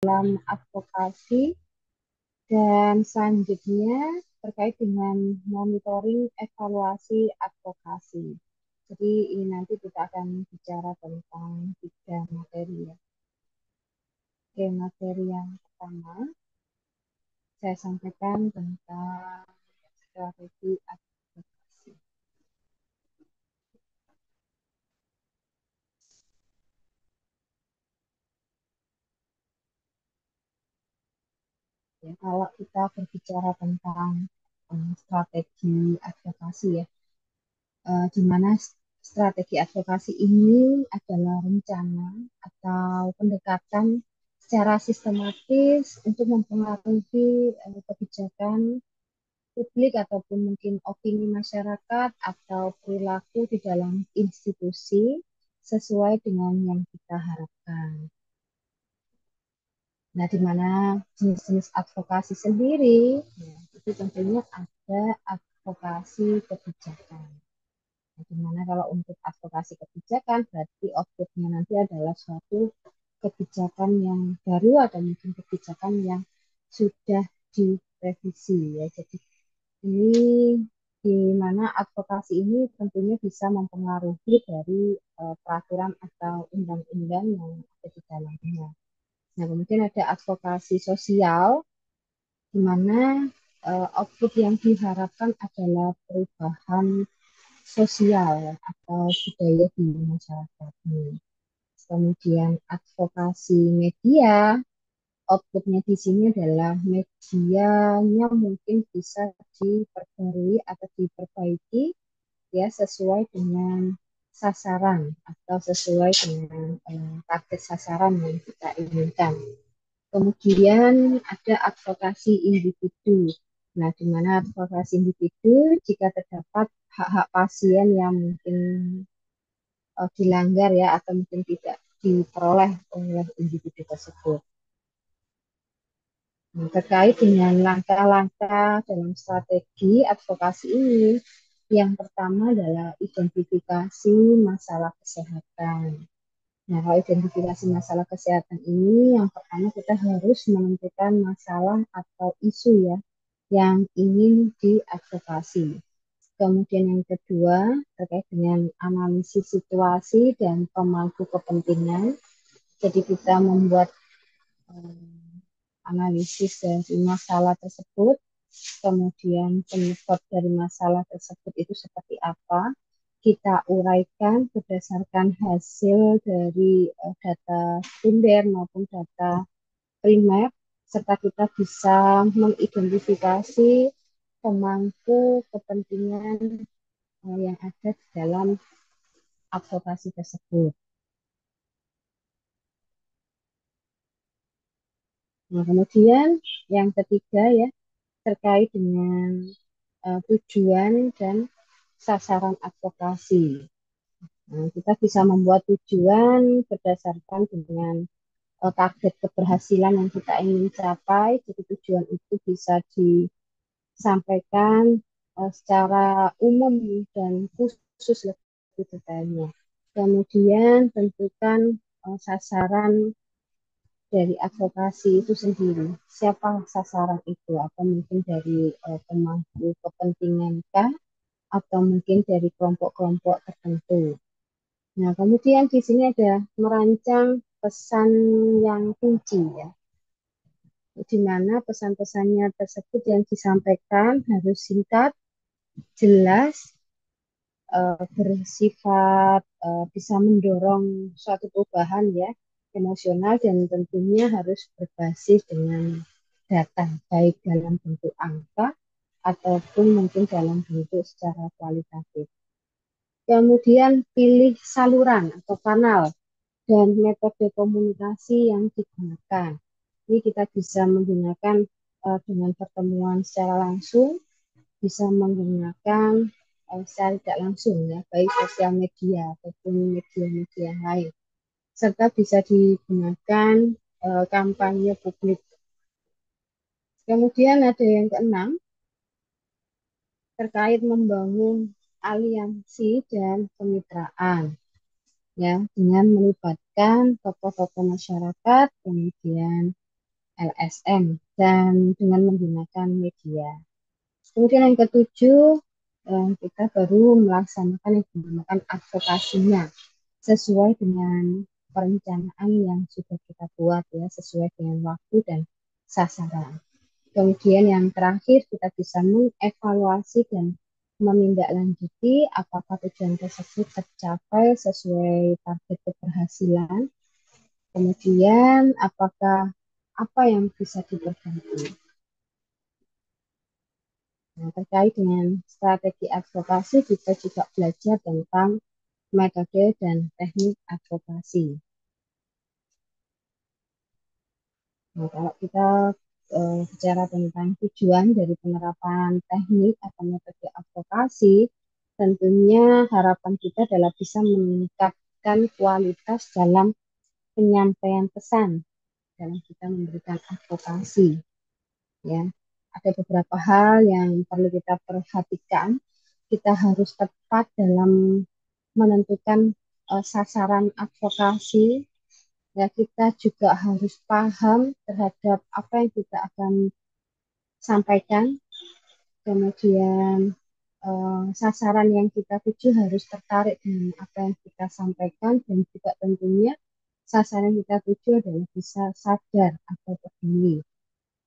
dalam advokasi dan selanjutnya terkait dengan monitoring evaluasi advokasi. Jadi ini nanti kita akan bicara tentang tiga materi ya. Oke, materi yang pertama saya sampaikan tentang strategi advokasi. Ya, kalau kita berbicara tentang strategi advokasi ya, di mana strategi advokasi ini adalah rencana atau pendekatan secara sistematis untuk mempengaruhi kebijakan publik ataupun mungkin opini masyarakat atau perilaku di dalam institusi sesuai dengan yang kita harapkan. Nah, di mana jenis-jenis advokasi sendiri, ya, itu tentunya ada advokasi kebijakan. Nah, di mana kalau untuk advokasi kebijakan, berarti outputnya nanti adalah suatu kebijakan yang baru atau mungkin kebijakan yang sudah direvisi ya. Jadi ini di mana advokasi ini tentunya bisa mempengaruhi dari peraturan atau undang-undang yang ada di dalamnya. Nah, kemudian ada advokasi sosial, di mana output yang diharapkan adalah perubahan sosial atau budaya di masyarakat ini. Kemudian advokasi media, outputnya di sini adalah medianya mungkin bisa diperbarui atau diperbaiki ya sesuai dengan sasaran atau sesuai dengan target sasaran yang kita inginkan. Kemudian ada advokasi individu. Nah, di mana advokasi individu jika terdapat hak-hak pasien yang mungkin dilanggar ya atau mungkin tidak diperoleh oleh individu tersebut. Nah, terkait dengan langkah-langkah dalam strategi advokasi ini, yang pertama adalah identifikasi masalah kesehatan. Nah, kalau identifikasi masalah kesehatan ini, yang pertama kita harus menentukan masalah atau isu ya yang ingin diadvokasi. Kemudian yang kedua terkait dengan analisis situasi dan pemangku kepentingan. Jadi kita membuat analisis dari masalah tersebut, kemudian penyebab dari masalah tersebut itu seperti apa, kita uraikan berdasarkan hasil dari data sekunder maupun data primer, serta kita bisa mengidentifikasi pemangku kepentingan yang ada di dalam advokasi tersebut. Nah, kemudian yang ketiga ya, terkait dengan tujuan dan sasaran advokasi. Nah, kita bisa membuat tujuan berdasarkan dengan target keberhasilan yang kita ingin capai. Jadi tujuan itu bisa disampaikan secara umum dan khusus lebih detailnya. Kemudian tentukan sasaran dari advokasi itu sendiri. Siapa sasaran itu? Atau mungkin dari pemangku kepentingan kah? Atau mungkin dari kelompok-kelompok tertentu. Nah, kemudian di sini ada merancang pesan yang kunci ya, di mana pesan-pesannya tersebut yang disampaikan harus singkat, jelas, bersifat bisa mendorong suatu perubahan ya, emosional dan tentunya harus berbasis dengan data, baik dalam bentuk angka ataupun mungkin dalam bentuk secara kualitatif. Kemudian pilih saluran atau kanal dan metode komunikasi yang digunakan. Ini kita bisa menggunakan dengan pertemuan secara langsung, bisa menggunakan secara tidak langsung ya, baik sosial media ataupun media-media lain. Serta bisa digunakan kampanye publik. Kemudian ada yang keenam, terkait membangun aliansi dan kemitraan ya dengan melibatkan tokoh-tokoh masyarakat, kemudian LSM, dan dengan menggunakan media. Kemudian yang ketujuh, kita baru melaksanakan yang dinamakan advokasinya sesuai dengan perencanaan yang sudah kita buat ya, sesuai dengan waktu dan sasaran. Kemudian yang terakhir kita bisa mengevaluasi dan menindaklanjuti apakah tujuan tersebut tercapai sesuai target keberhasilan. Kemudian apakah apa yang bisa diperbaiki. Nah, terkait dengan strategi advokasi, kita juga belajar tentang metode dan teknik advokasi. Nah, kalau kita bicara tentang tujuan dari penerapan teknik atau metode advokasi, tentunya harapan kita adalah bisa meningkatkan kualitas dalam penyampaian pesan dalam kita memberikan advokasi. Ya, ada beberapa hal yang perlu kita perhatikan. Kita harus tepat dalam menentukan sasaran advokasi. Ya, kita juga harus paham terhadap apa yang kita akan sampaikan. Kemudian sasaran yang kita tuju harus tertarik dengan apa yang kita sampaikan, dan juga tentunya sasaran yang kita tuju adalah bisa sadar atau peduli.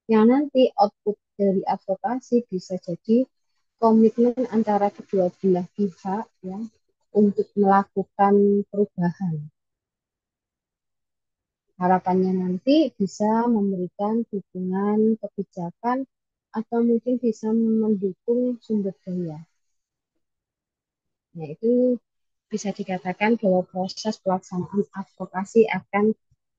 Yang nanti output dari advokasi bisa jadi komitmen antara kedua belah pihak ya untuk melakukan perubahan. Harapannya nanti bisa memberikan dukungan kebijakan atau mungkin bisa mendukung sumber daya. Nah, itu bisa dikatakan bahwa proses pelaksanaan advokasi akan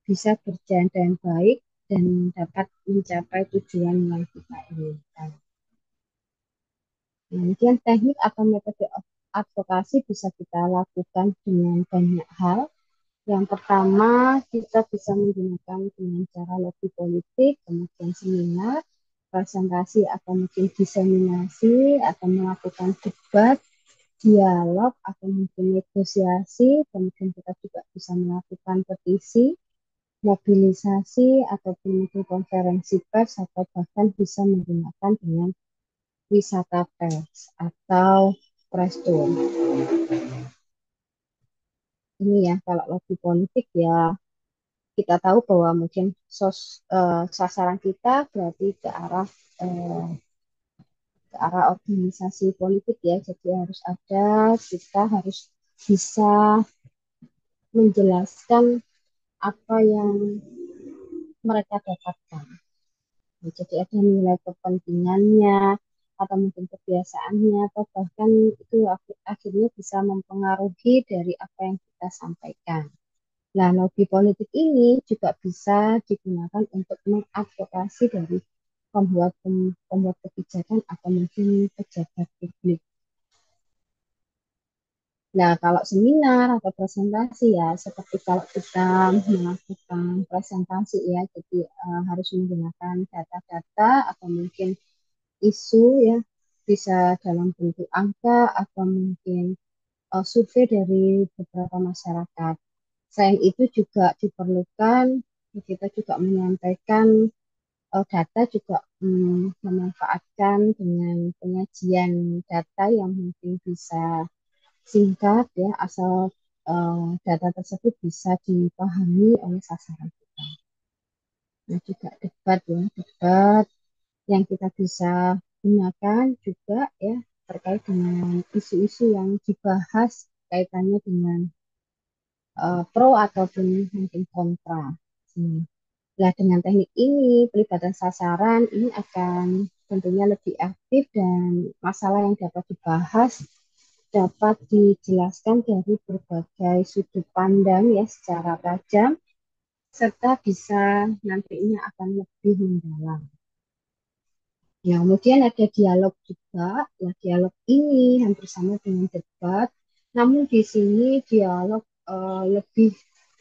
bisa berjalan dengan baik dan dapat mencapai tujuan yang kita inginkan. Kemudian teknik atau metode advokasi bisa kita lakukan dengan banyak hal. Yang pertama, kita bisa menggunakan dengan cara lobby politik, kemudian seminar, presentasi atau mungkin diseminasi, atau melakukan debat, dialog, atau mungkin negosiasi. Kemudian kita juga bisa melakukan petisi, mobilisasi, ataupun mungkin konferensi pers, atau bahkan bisa menggunakan dengan wisata pers atau press tour. Ini ya, kalau lobby politik ya kita tahu bahwa mungkin sasaran kita berarti eh, ke arah organisasi politik ya. Jadi harus ada, kita harus bisa menjelaskan apa yang mereka dapatkan. Jadi ada nilai kepentingannya atau mungkin kebiasaannya atau bahkan itu akhirnya bisa mempengaruhi dari apa yang kita sampaikan. Nah, lobby politik ini juga bisa digunakan untuk mengadvokasi dari pembuat kebijakan atau mungkin pejabat publik. Nah, kalau seminar atau presentasi ya, seperti kalau kita melakukan presentasi ya, jadi harus menggunakan data-data atau mungkin isu ya, bisa dalam bentuk angka atau mungkin survei dari beberapa masyarakat. Selain itu juga diperlukan kita juga menyampaikan data juga memanfaatkan dengan penyajian data yang mungkin bisa singkat ya, asal data tersebut bisa dipahami oleh sasaran kita. Nah, juga debat ya, debat yang kita bisa gunakan juga ya terkait dengan isu-isu yang dibahas kaitannya dengan pro ataupun mungkin kontra. Nah, dengan teknik ini, pelibatan sasaran ini akan tentunya lebih aktif dan masalah yang dapat dibahas dapat dijelaskan dari berbagai sudut pandang ya secara tajam, serta bisa nantinya akan lebih mendalam. Ya, kemudian ada dialog juga. Ya, dialog ini hampir sama dengan debat, namun di sini dialog lebih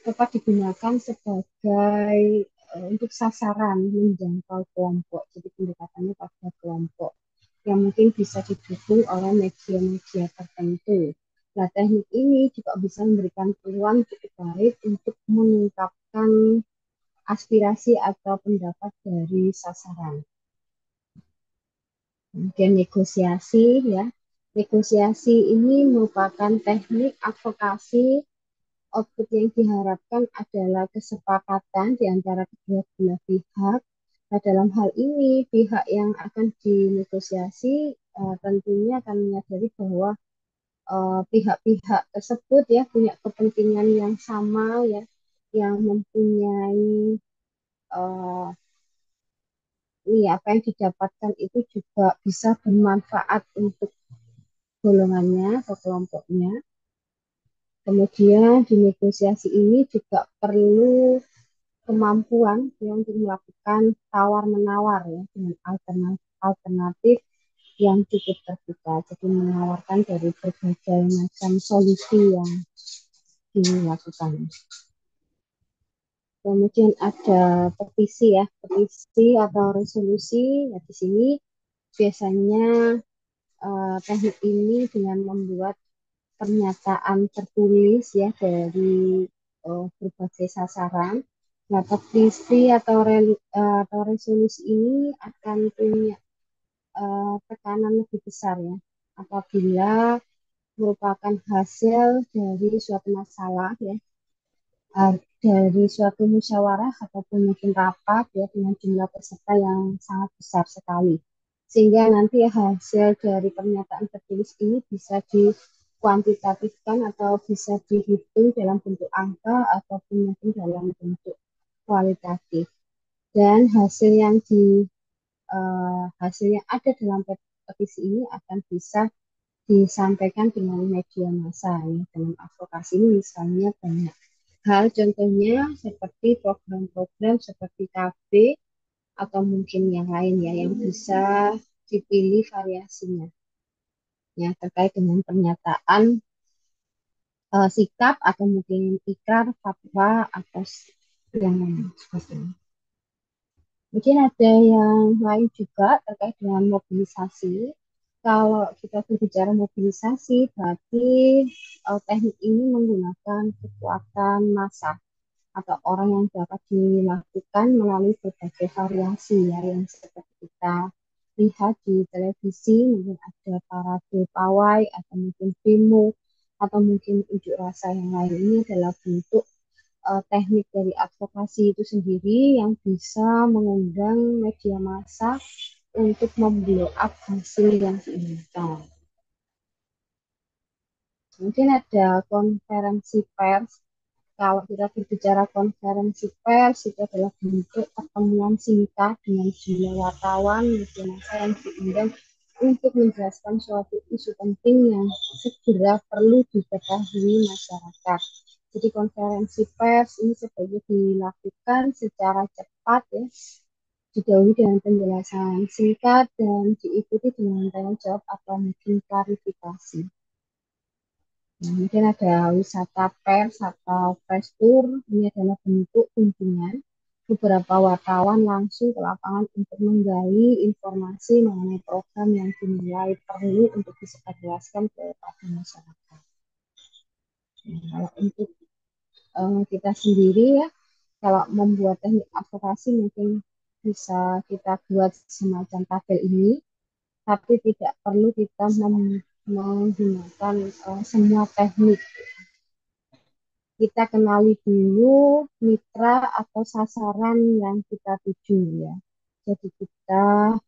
tepat digunakan sebagai untuk sasaran menjangkau kelompok. Jadi pendekatannya pada kelompok yang mungkin bisa didukung oleh media-media tertentu. Nah, teknik ini juga bisa memberikan peluang cukup baik untuk mengungkapkan aspirasi atau pendapat dari sasaran. Kemudian negosiasi ya. Negosiasi ini merupakan teknik advokasi. Output yang diharapkan adalah kesepakatan di antara kedua belah pihak. Nah, dalam hal ini, pihak yang akan dinegosiasi tentunya akan menyadari bahwa pihak-pihak tersebut ya punya kepentingan yang sama ya, yang mempunyai uh, ini apa yang didapatkan itu juga bisa bermanfaat untuk golongannya atau kelompoknya. Kemudian di negosiasi ini juga perlu kemampuan ya, untuk melakukan tawar-menawar ya dengan alternatif yang cukup terbuka. Jadi menawarkan dari berbagai macam solusi yang dilakukan. Kemudian ada petisi ya, petisi atau resolusi. Ya, di sini biasanya teknik ini dengan membuat pernyataan tertulis ya dari berbagai sasaran. Nah, petisi atau resolusi ini akan punya tekanan lebih besar ya apabila merupakan hasil dari suatu masalah ya, dari suatu musyawarah ataupun mungkin rapat ya dengan jumlah peserta yang sangat besar sekali. Sehingga nanti hasil dari pernyataan tertulis ini bisa dikuantitatifkan atau bisa dihitung dalam bentuk angka ataupun mungkin dalam bentuk kualitatif. Dan hasil yang ada dalam petisi ini akan bisa disampaikan dengan media massa ya. Dalam advokasi ini misalnya banyak hal, contohnya seperti program-program seperti KB atau mungkin yang lain ya yang bisa dipilih variasinya ya terkait dengan pernyataan sikap atau mungkin ikrar, fatwa atau yang lain seperti ini. Mungkin ada yang lain juga terkait dengan mobilisasi. Kalau kita berbicara mobilisasi, berarti teknik ini menggunakan kekuatan massa atau orang yang dapat dilakukan melalui berbagai variasi ya, yang seperti kita lihat di televisi, mungkin ada parade pawai atau mungkin demo atau mungkin unjuk rasa yang lain. Ini adalah bentuk teknik dari advokasi itu sendiri yang bisa mengundang media massa untuk memblow up hasil yang diinginkan. Mungkin ada konferensi pers. Kalau kita berbicara konferensi pers, itu adalah bentuk pertemuan singkat dengan jumlah wartawan, media massa yang diundang untuk menjelaskan suatu isu penting yang segera perlu diketahui masyarakat. Jadi konferensi pers ini sebaiknya dilakukan secara cepat ya, didahului dengan penjelasan singkat dan diikuti dengan tanya jawab atau mungkin klarifikasi. Nah, mungkin ada wisata pers atau press tour. Ini adalah bentuk kunjungan beberapa wartawan langsung ke lapangan untuk menggali informasi mengenai program yang dinilai perlu untuk disebarluaskan kepada masyarakat. Nah, kalau untuk kita sendiri ya, kalau membuat teknik advokasi mungkin bisa kita buat semacam tabel ini, tapi tidak perlu kita menggunakan semua teknik. Kita kenali dulu mitra atau sasaran yang kita tuju ya. Jadi kita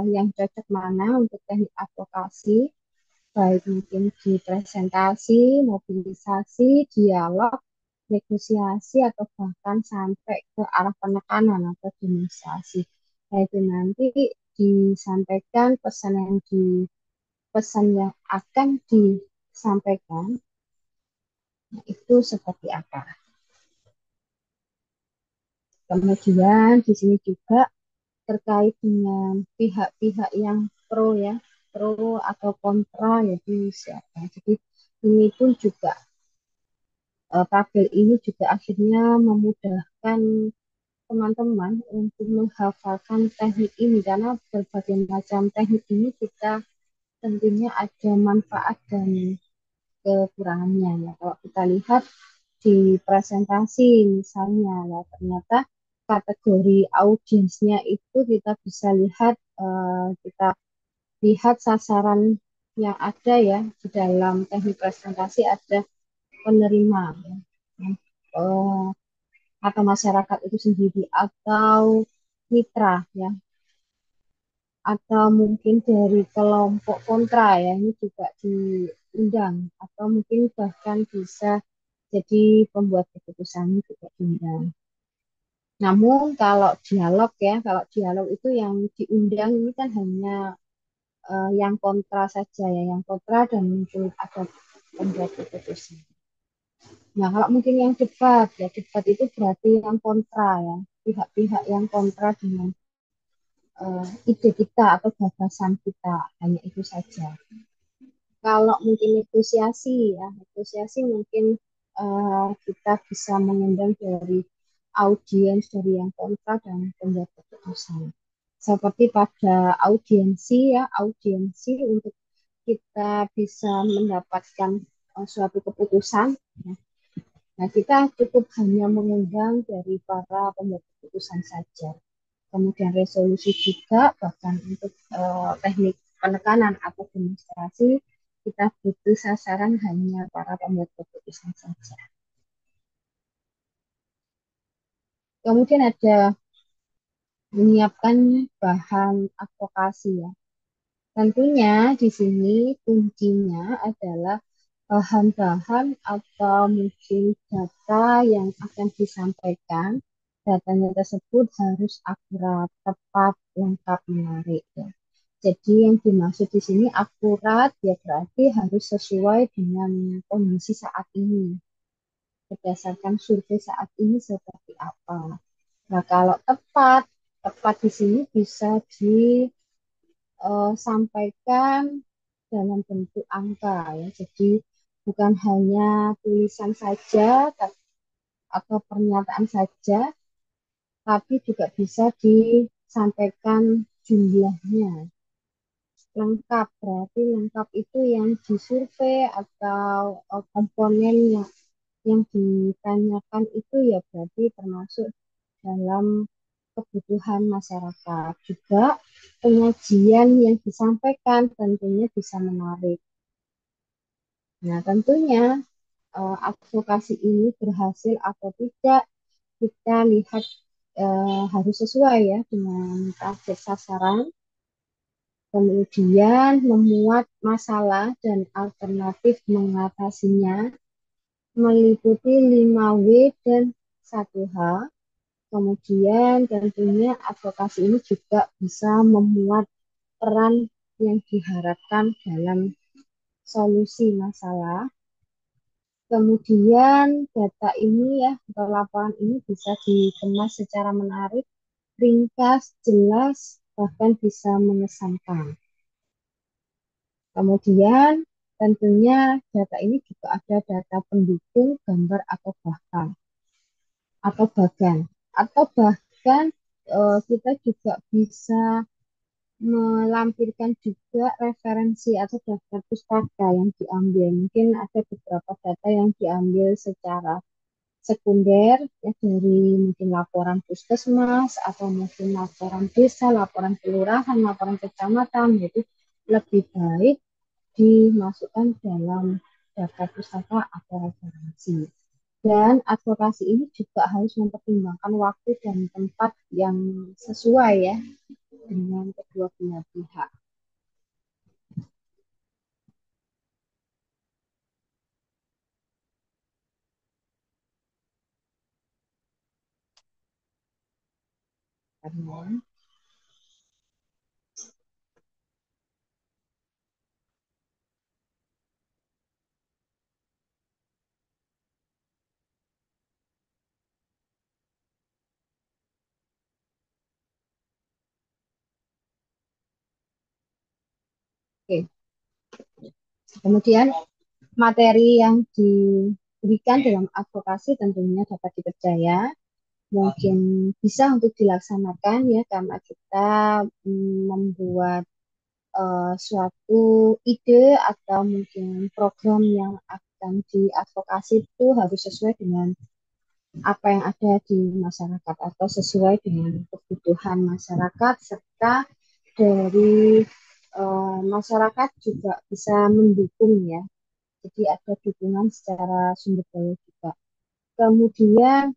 yang cocok mana untuk teknik advokasi, baik mungkin di presentasi, mobilisasi, dialog, negosiasi, atau bahkan sampai ke arah penekanan atau demonstrasi. Nah, itu nanti disampaikan pesan yang akan disampaikan itu seperti apa. Kemudian di sini juga terkait dengan pihak-pihak yang pro ya, pro atau kontra yaitu siapa. Jadi ini pun juga tabel ini juga akhirnya memudahkan teman-teman untuk menghafalkan teknik ini karena berbagai macam teknik ini kita tentunya ada manfaat dan kekurangannya ya. Kalau kita lihat di presentasi misalnya ya ternyata kategori audiensnya itu kita bisa lihat kita lihat sasaran yang ada ya di dalam teknik presentasi ada penerima ya, yang, eh, atau masyarakat itu sendiri atau mitra ya atau mungkin dari kelompok kontra ya ini juga diundang atau mungkin bahkan bisa jadi pembuat keputusan juga diundang. Namun kalau dialog itu yang diundang ini kan hanya yang kontra saja ya, yang kontra dan mungkin ada pembuat keputusan. Nah, kalau mungkin yang debat ya, debat itu berarti yang kontra ya, pihak-pihak yang kontra dengan ide kita atau gagasan kita, hanya itu saja. Kalau mungkin negosiasi ya, negosiasi mungkin kita bisa mengundang dari audiens dari yang kontra dan pembuat keputusan. Seperti pada audiensi untuk kita bisa mendapatkan suatu keputusan. Ya. Nah, kita cukup hanya mengundang dari para pembuat keputusan saja. Kemudian resolusi juga, bahkan untuk teknik penekanan atau demonstrasi, kita butuh sasaran hanya para pembuat keputusan saja. Kemudian ada menyiapkan bahan advokasi ya. Tentunya di sini kuncinya adalah bahan-bahan atau mungkin data yang akan disampaikan. Datanya tersebut harus akurat, tepat, lengkap, menarik ya. Jadi yang dimaksud di sini akurat ya berarti harus sesuai dengan kondisi saat ini. Berdasarkan survei saat ini seperti apa. Nah, kalau tepat, tepat di sini bisa disampaikan dalam bentuk angka ya. Jadi bukan hanya tulisan saja atau pernyataan saja, tapi juga bisa disampaikan jumlahnya. Lengkap berarti lengkap itu yang disurvei atau komponen yang ditanyakan itu ya berarti termasuk dalam kebutuhan masyarakat. Juga penyajian yang disampaikan tentunya bisa menarik. Nah, tentunya advokasi ini berhasil atau tidak kita lihat harus sesuai ya dengan target sasaran, kemudian memuat masalah dan alternatif mengatasinya, meliputi 5W dan 1H. Kemudian tentunya advokasi ini juga bisa memuat peran yang diharapkan dalam solusi masalah. Kemudian data ini ya, atau laporan ini bisa dikemas secara menarik, ringkas, jelas, bahkan bisa mengesankan. Kemudian tentunya data ini juga ada data pendukung, gambar atau bagan, atau bahkan kita juga bisa melampirkan juga referensi atau daftar pustaka yang diambil. Mungkin ada beberapa data yang diambil secara sekunder ya dari mungkin laporan puskesmas atau mungkin laporan desa, laporan kelurahan, laporan kecamatan, jadi lebih baik dimasukkan dalam daftar pustaka atau referensi. Dan advokasi ini juga harus mempertimbangkan waktu dan tempat yang sesuai ya dengan kedua belah pihak. Karena, oke. Kemudian materi yang diberikan dalam advokasi tentunya dapat dipercaya, mungkin bisa untuk dilaksanakan ya karena kita membuat suatu ide atau mungkin program yang disampaikan di advokasi itu harus sesuai dengan apa yang ada di masyarakat atau sesuai dengan kebutuhan masyarakat serta dari masyarakat juga bisa mendukung ya. Jadi ada dukungan secara sumber daya juga. Kemudian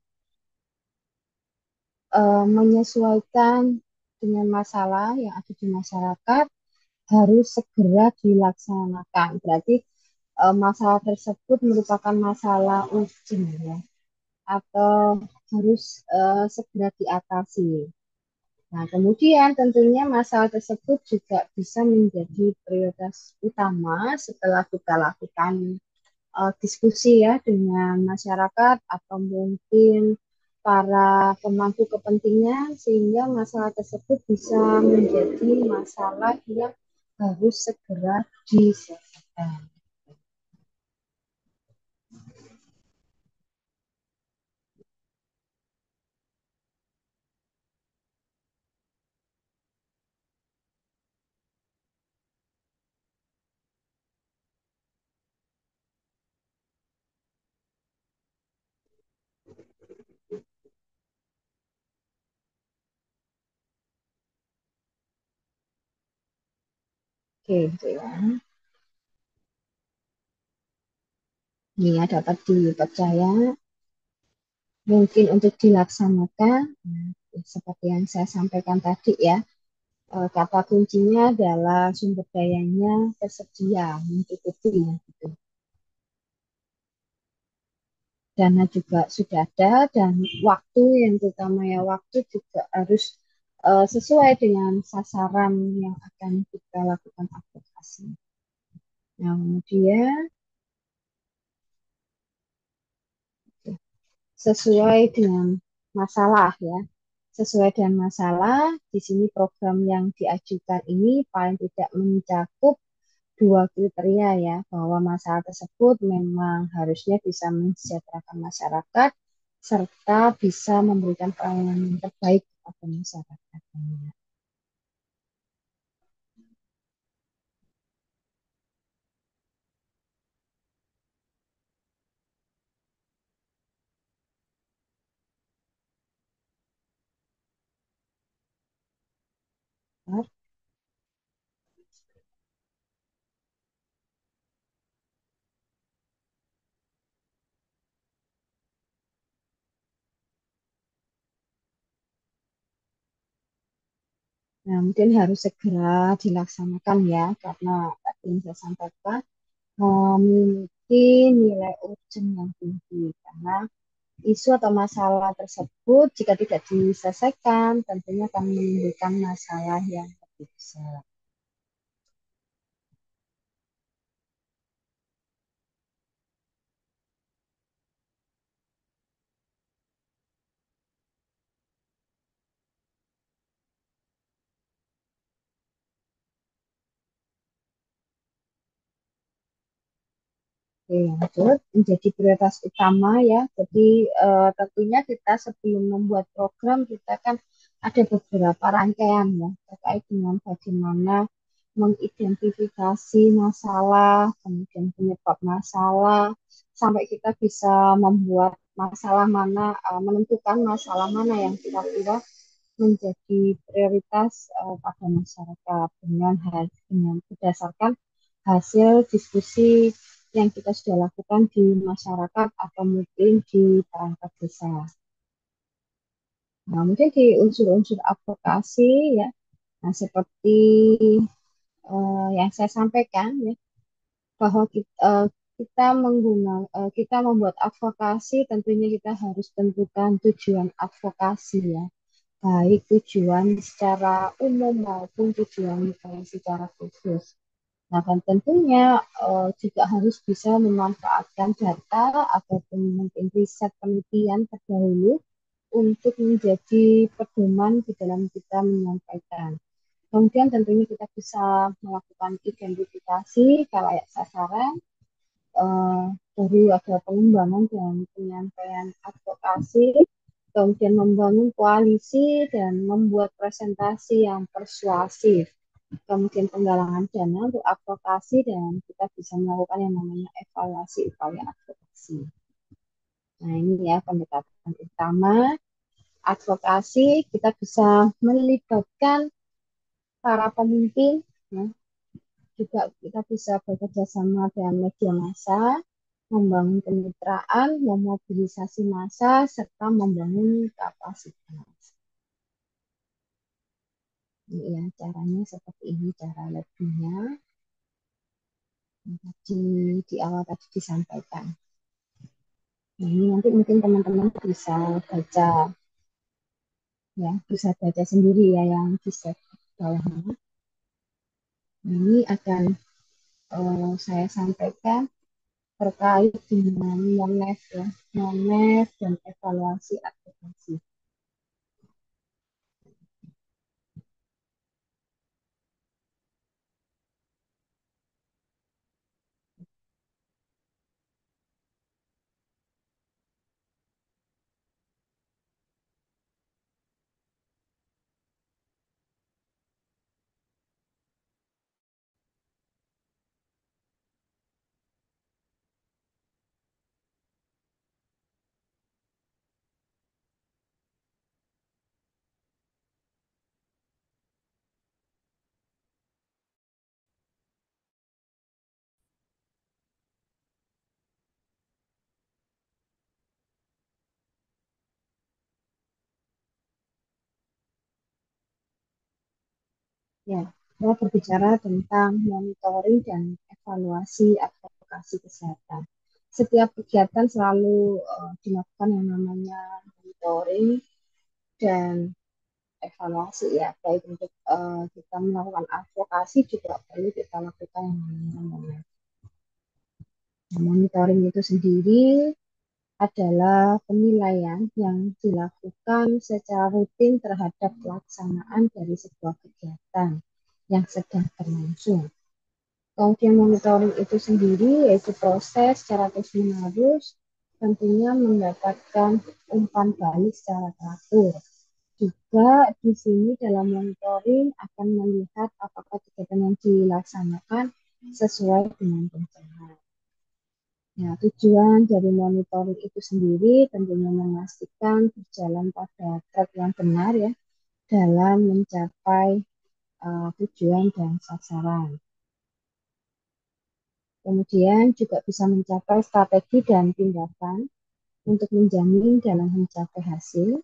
menyesuaikan dengan masalah yang ada di masyarakat harus segera dilaksanakan. Berarti masalah tersebut merupakan masalah urgent ya, atau harus segera diatasi. Nah, kemudian tentunya masalah tersebut juga bisa menjadi prioritas utama setelah kita lakukan diskusi ya dengan masyarakat atau mungkin para pemangku kepentingan sehingga masalah tersebut bisa menjadi masalah yang harus segera diselesaikan. Oke, gitu ya. Ini ya dapat dipercaya, mungkin untuk dilaksanakan, seperti yang saya sampaikan tadi ya, kata kuncinya adalah sumber dayanya tersedia, mencukupi gitu. Dana juga sudah ada dan waktu yang terutama ya waktu juga harus sesuai dengan sasaran yang akan kita lakukan advokasi. Nah, kemudian sesuai dengan masalah ya. Sesuai dengan masalah, di sini program yang diajukan ini paling tidak mencakup dua kriteria ya, bahwa masalah tersebut memang harusnya bisa mensejahterakan masyarakat serta bisa memberikan pelayanan yang terbaik kepada masyarakat. Nah, mungkin harus segera dilaksanakan ya, karena tadi yang saya sampaikan memiliki nilai urgent yang tinggi. Karena isu atau masalah tersebut jika tidak diselesaikan, tentunya akan menimbulkan masalah yang lebih besar. Oke, lanjut menjadi prioritas utama ya. Jadi tentunya kita sebelum membuat program kita kan ada beberapa rangkaian ya terkait dengan bagaimana mengidentifikasi masalah, kemudian penyebab masalah, sampai kita bisa membuat masalah mana, menentukan masalah mana yang kira-kira menjadi prioritas pada masyarakat dengan berdasarkan hasil diskusi yang kita sudah lakukan di masyarakat atau mungkin di perangkat desa. Nah, mungkin di unsur-unsur advokasi ya, nah seperti yang saya sampaikan ya, bahwa kita kita membuat advokasi tentunya kita harus tentukan tujuan advokasi ya, baik tujuan secara umum maupun tujuan secara khusus. Nah, dan tentunya juga harus bisa memanfaatkan data ataupun mungkin riset penelitian terdahulu untuk menjadi pedoman di dalam kita menyampaikan. Kemudian tentunya kita bisa melakukan identifikasi kalayak sasaran, eh, dari ada pengembangan dan penyampaian advokasi, kemudian membangun koalisi dan membuat presentasi yang persuasif. kemudian penggalangan dana untuk advokasi, dan kita bisa melakukan yang namanya evaluasi upaya advokasi. Nah, ini ya pendekatan utama advokasi. Kita bisa melibatkan para pemimpin, ya. Juga kita bisa bekerja sama dengan media massa, membangun kemitraan, memobilisasi massa, serta membangun kapasitas. Ini ya caranya seperti ini, cara lebihnya di awal tadi disampaikan. Nah, ini nanti mungkin teman-teman bisa baca, ya, bisa baca sendiri ya yang di slide bawahnya. Ini akan saya sampaikan terkait dengan MONEF, ya, MONEF dan evaluasi advokasi. Ya, saya berbicara tentang monitoring dan evaluasi advokasi kesehatan. Setiap kegiatan selalu dilakukan yang namanya monitoring dan evaluasi, ya, baik untuk kita melakukan advokasi juga perlu kita lakukan yang namanya monitoring. Nah, monitoring itu sendiri adalah penilaian yang dilakukan secara rutin terhadap pelaksanaan dari sebuah kegiatan yang sedang berlangsung. Kemudian monitoring itu sendiri yaitu proses secara terus-menerus, tentunya mendapatkan umpan balik secara teratur. Juga di sini dalam monitoring akan melihat apakah kegiatan yang dilaksanakan sesuai dengan rencana. Nah, tujuan dari monitoring itu sendiri tentunya memastikan berjalan pada track yang benar, ya, dalam mencapai tujuan dan sasaran. Kemudian juga bisa mencapai strategi dan tindakan untuk menjamin dalam mencapai hasil.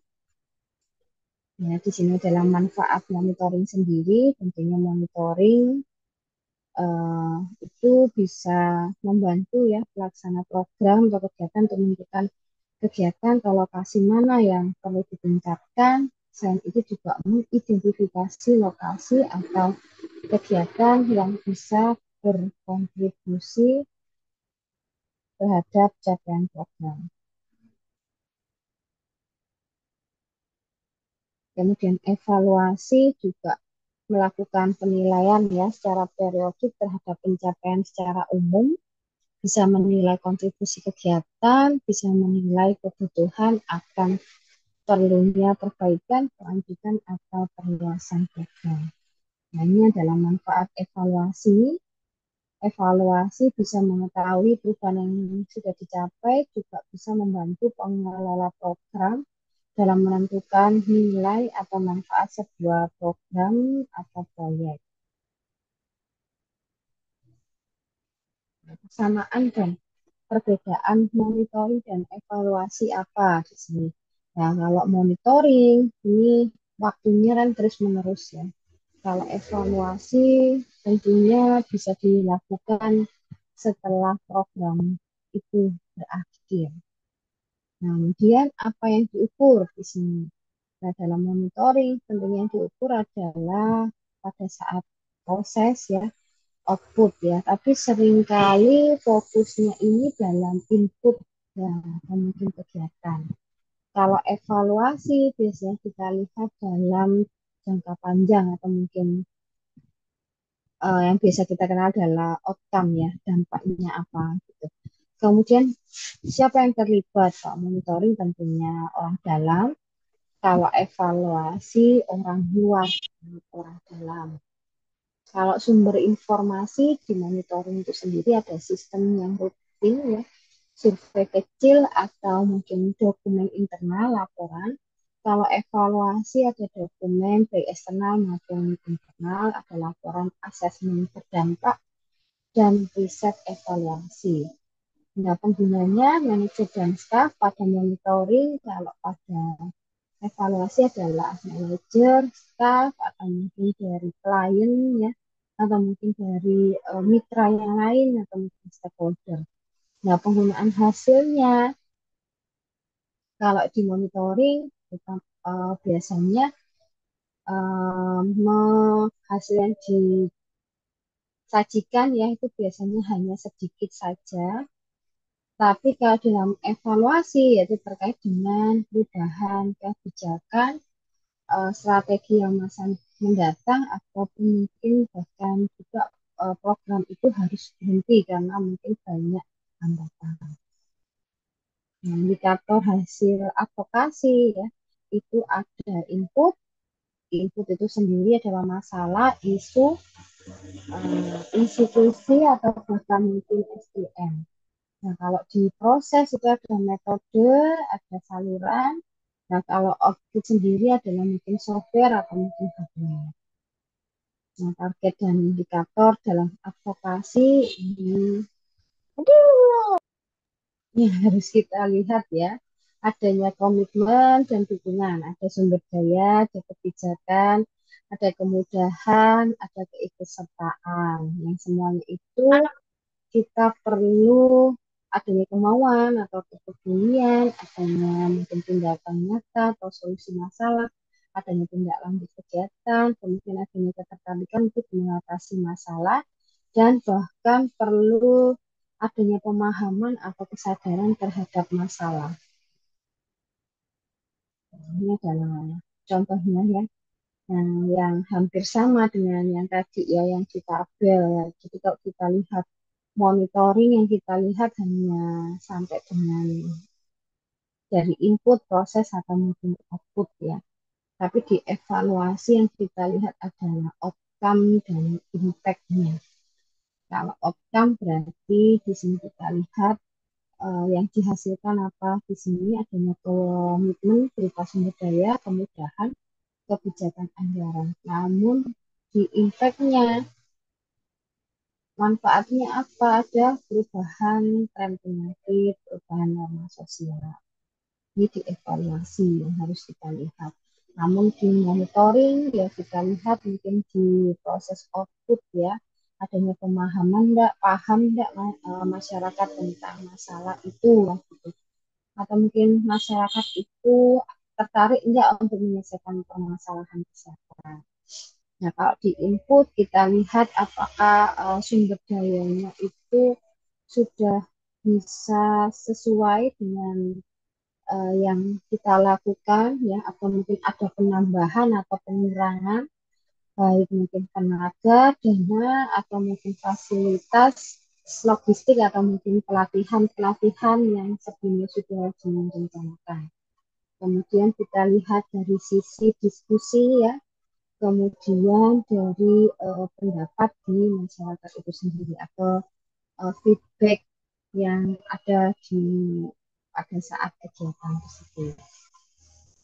Ya, di sini dalam manfaat monitoring sendiri, tentunya monitoring eh, itu bisa membantu, ya, pelaksana program atau kegiatan untuk menentukan kegiatan atau lokasi mana yang perlu ditingkatkan. Selain itu juga mengidentifikasi lokasi atau kegiatan yang bisa berkontribusi terhadap capaian program. Kemudian evaluasi juga melakukan penilaian, ya, secara periodik terhadap pencapaian secara umum, bisa menilai kontribusi kegiatan, bisa menilai kebutuhan akan perlunya perbaikan, kelanjutan, atau perluasan program. Nah, ini adalah manfaat evaluasi. Evaluasi bisa mengetahui perubahan yang sudah dicapai, juga bisa membantu pengelola program dalam menentukan nilai atau manfaat sebuah program atau proyek. Kesamaan dan perbedaan monitoring dan evaluasi apa di sini? Nah, kalau monitoring ini waktunya kan terus-menerus, ya. Kalau evaluasi tentunya bisa dilakukan setelah program itu berakhir. Nah, kemudian apa yang diukur di sini? Nah, dalam monitoring tentunya yang diukur adalah pada saat proses, ya, output, ya, tapi seringkali fokusnya ini dalam input, ya, mungkin kegiatan. Kalau evaluasi biasanya kita lihat dalam jangka panjang atau mungkin yang biasa kita kenal adalah outcome, ya, dampaknya apa gitu. Kemudian siapa yang terlibat? Kalau monitoring tentunya orang dalam, kalau evaluasi orang luar, orang dalam. Kalau sumber informasi di monitoring itu sendiri ada sistem yang rutin ya, survei kecil atau mungkin dokumen internal laporan. Kalau evaluasi ada dokumen baik eksternal maupun internal, ada laporan asesmen berdampak dan riset evaluasi. Nah, penggunanya manajer dan staff pada monitoring, kalau pada evaluasi adalah manajer, staff, atau mungkin dari klien ya, atau mungkin dari mitra yang lain atau mungkin stakeholder. Nah, penggunaan hasilnya kalau di monitoring kita biasanya hasil yang disajikan ya itu biasanya hanya sedikit saja. Tapi kalau dalam evaluasi yaitu terkait dengan perubahan kebijakan, strategi yang masa mendatang ataupun mungkin bahkan juga program itu harus berhenti karena mungkin banyak hambatan. Nah, indikator hasil advokasi ya itu ada input. Input itu sendiri adalah masalah, isu, institusi atau bahkan mungkin SDM. Nah, kalau di proses itu ada metode, ada saluran. Nah, kalau output sendiri adalah mungkin software atau mungkin hardware. Nah, target dan indikator dalam advokasi ini harus kita lihat ya. Adanya komitmen dan dukungan, ada sumber daya, ada kebijakan, ada kemudahan, ada keikutsertaan. Yang semuanya itu kita perlu adanya kemauan atau kepedulian, adanya mungkin tindakan nyata atau solusi masalah, adanya tindak lanjut kegiatan, kemudian adanya ketertarikan untuk mengatasi masalah, dan bahkan perlu adanya pemahaman atau kesadaran terhadap masalah. Ini adalah contohnya ya. Nah, yang hampir sama dengan yang tadi ya, yang di tabel ya. Jadi kalau kita lihat monitoring yang kita lihat hanya sampai dengan dari input, proses, atau mungkin output ya. Tapi di evaluasi yang kita lihat adalah outcome dan impact-nya. Kalau outcome berarti di sini kita lihat yang dihasilkan apa di sini adanya komitmen berupa sumber daya, kemudahan, kebijakan anggaran. Namun di impact-nya, manfaatnya apa? Ada perubahan tren penyakit, perubahan norma sosial. Ini dievaluasi yang harus kita lihat. Namun di monitoring ya kita lihat mungkin di proses output ya adanya pemahaman enggak, paham enggak masyarakat tentang masalah itu gitu. Atau mungkin masyarakat itu tertarik enggak untuk menyelesaikan permasalahan kesehatan. Nah, kalau di input kita lihat apakah sumber dayanya itu sudah bisa sesuai dengan yang kita lakukan ya atau mungkin ada penambahan atau pengurangan baik mungkin tenaga, dana atau mungkin fasilitas logistik atau mungkin pelatihan-pelatihan yang sebelumnya sudah direncanakan. Kemudian kita lihat dari sisi diskusi ya, kemudian dari pendapat di masyarakat itu sendiri atau feedback yang ada di pada saat kegiatan tersebut.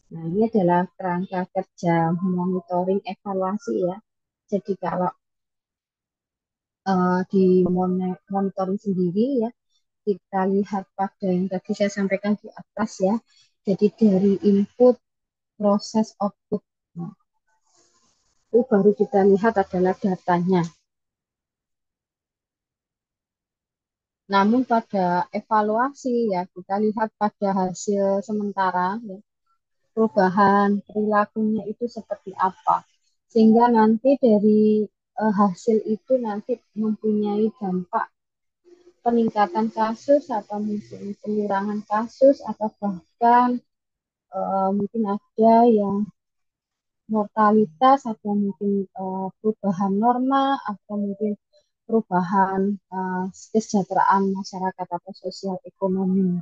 Nah, ini adalah kerangka kerja monitoring evaluasi ya. Jadi kalau di monitoring sendiri ya, kita lihat pada yang tadi saya sampaikan di atas ya. Jadi dari input, proses, output. Nah, itu baru kita lihat adalah datanya. Namun pada evaluasi ya, kita lihat pada hasil sementara ya, perubahan perilakunya itu seperti apa. Sehingga nanti dari hasil itu nanti mempunyai dampak peningkatan kasus atau mungkin pengurangan kasus atau bahkan mungkin ada yang mortalitas atau mungkin perubahan norma atau mungkin perubahan kesejahteraan masyarakat atau sosial ekonomi.